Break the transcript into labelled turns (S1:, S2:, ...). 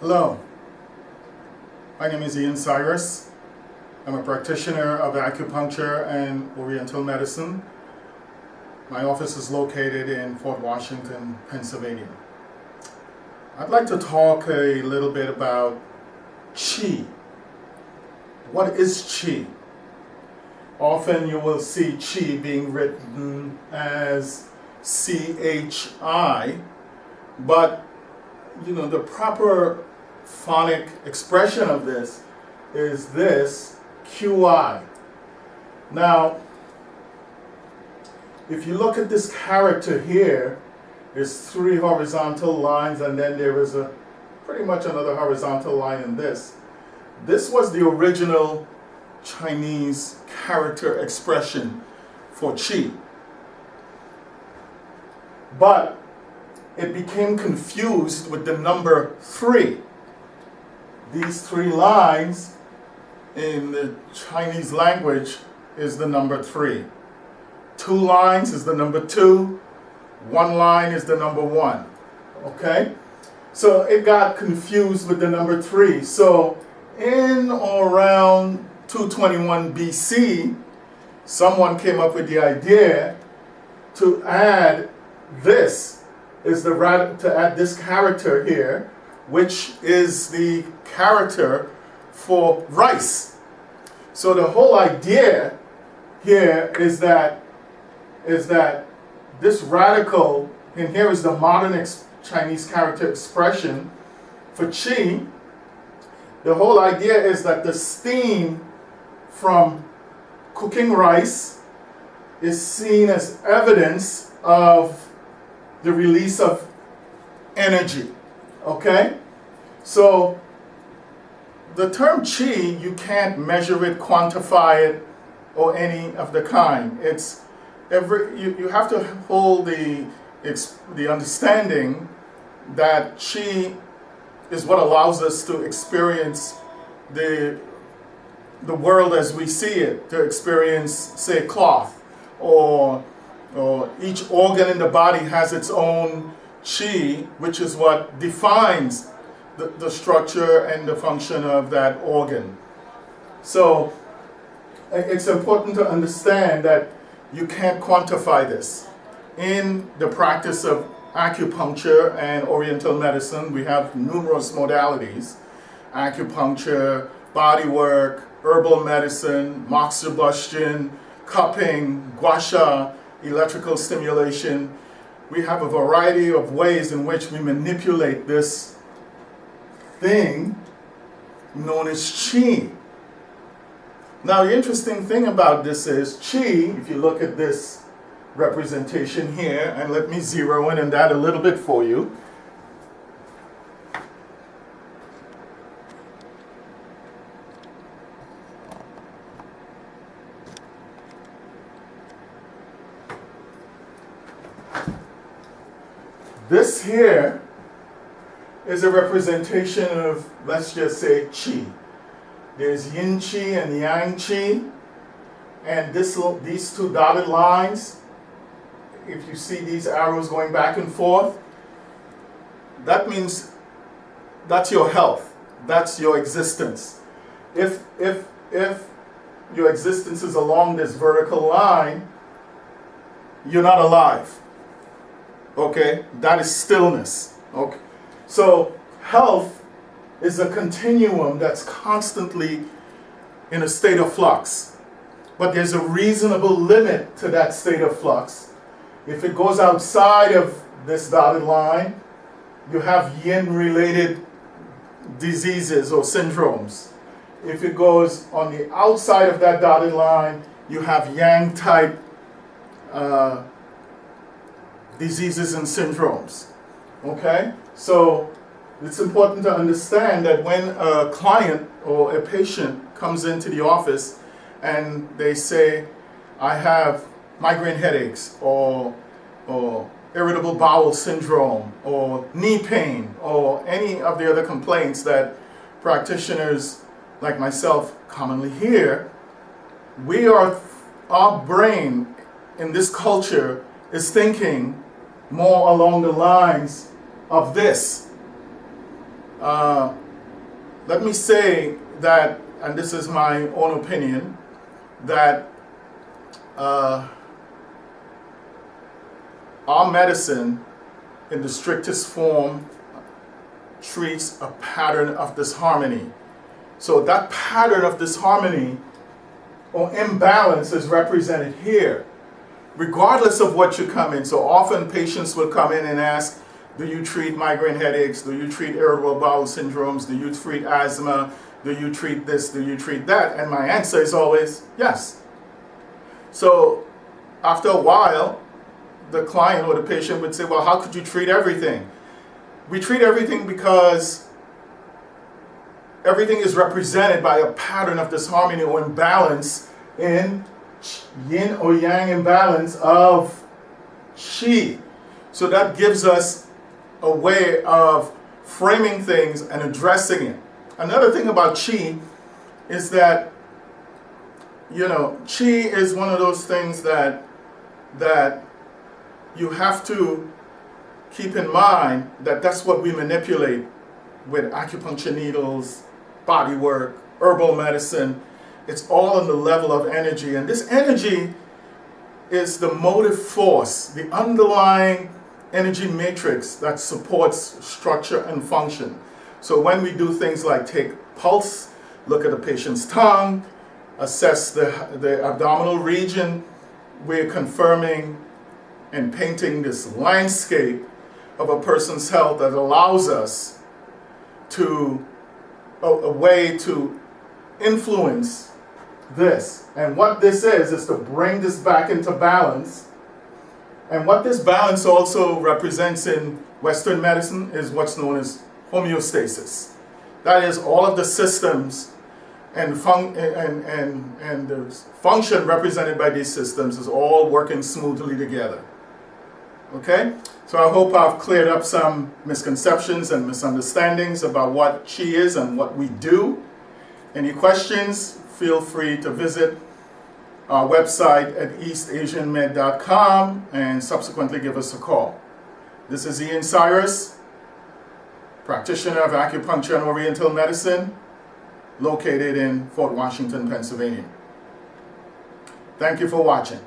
S1: Hello, my name is Ian Cyrus. I'm a practitioner of acupuncture and Oriental medicine. My office is located in Fort Washington, Pennsylvania. I'd like to talk a little bit about Qi. What is Qi? Often you will see Qi being written as C-H-I, but the proper phonic expression of this is this, Qi. Now, if you look at this character here, there's three horizontal lines and then there is pretty much another horizontal line in this. This was the original Chinese character expression for Qi. But it became confused with the number 3. These 3 lines in the Chinese language is the number 3. 2 lines is the number 2. 1 line is the number 1. Okay? So it got confused with the number 3. So in or around 221 BC, someone came up with the idea to add this to add this character here, which is the character for rice. So the whole idea here is that this radical, and here is the modern Chinese character expression for Qi. The whole idea is that the steam from cooking rice is seen as evidence of the release of energy. Okay? So the term Qi, you can't measure it, quantify it, or any of the kind. It's you have to hold the understanding that Qi is what allows us to experience the world as we see it, to experience, say, cloth, or each organ in the body has its own Qi, which is what defines the structure and the function of that organ. So it's important to understand that you can't quantify this. In the practice of acupuncture and Oriental medicine, we have numerous modalities: acupuncture, body work, herbal medicine, moxibustion, cupping, gua sha, electrical stimulation. We have a variety of ways in which we manipulate this thing known as Qi. Now, the interesting thing about this is Qi, if you look at this representation here, and let me zero in on that a little bit for you. This here is a representation of, let's just say, Qi. There's Yin Qi and Yang Qi, and these 2 dotted lines, if you see these arrows going back and forth, that means that's your health, that's your existence. If your existence is along this vertical line, you're not alive. Okay, that is stillness. Okay, so health is a continuum that's constantly in a state of flux, but there's a reasonable limit to that state of flux. If it goes outside of this dotted line, you have yin-related diseases or syndromes. If it goes on the outside of that dotted line, you have yang-type diseases and syndromes. Okay? So it's important to understand that when a client or a patient comes into the office and they say, I have migraine headaches, or irritable bowel syndrome, or knee pain, or any of the other complaints that practitioners like myself commonly hear, our brain in this culture is thinking more along the lines of this. let me say that, and this is my own opinion, that our medicine, in the strictest form, treats a pattern of disharmony. So that pattern of disharmony or imbalance is represented here, regardless of what you come in. So often patients will come in and ask, do you treat migraine headaches? Do you treat irritable bowel syndromes? Do you treat asthma? Do you treat this? Do you treat that? And my answer is always yes. So after a while, the client or the patient would say, well, how could you treat everything? We treat everything because everything is represented by a pattern of disharmony or imbalance in yin or yang imbalance of qi. So that gives us a way of framing things and addressing it. Another thing about qi is that, qi is one of those things that you have to keep in mind that that's what we manipulate with acupuncture needles, body work, herbal medicine. It's all on the level of energy. And this energy is the motive force, the underlying energy matrix that supports structure and function. So when we do things like take pulse, look at the patient's tongue, assess the abdominal region, we're confirming and painting this landscape of a person's health that allows us to a way to influence this. And what this is to bring this back into balance. And what this balance also represents in Western medicine is what's known as homeostasis. That is, all of the systems and the function represented by these systems is all working smoothly together. Okay? So I hope I've cleared up some misconceptions and misunderstandings about what qi is and what we do. Any questions, feel free to visit our website at eastasianmed.com and subsequently give us a call. This is Ian Cyrus, practitioner of acupuncture and Oriental medicine, located in Fort Washington, Pennsylvania. Thank you for watching.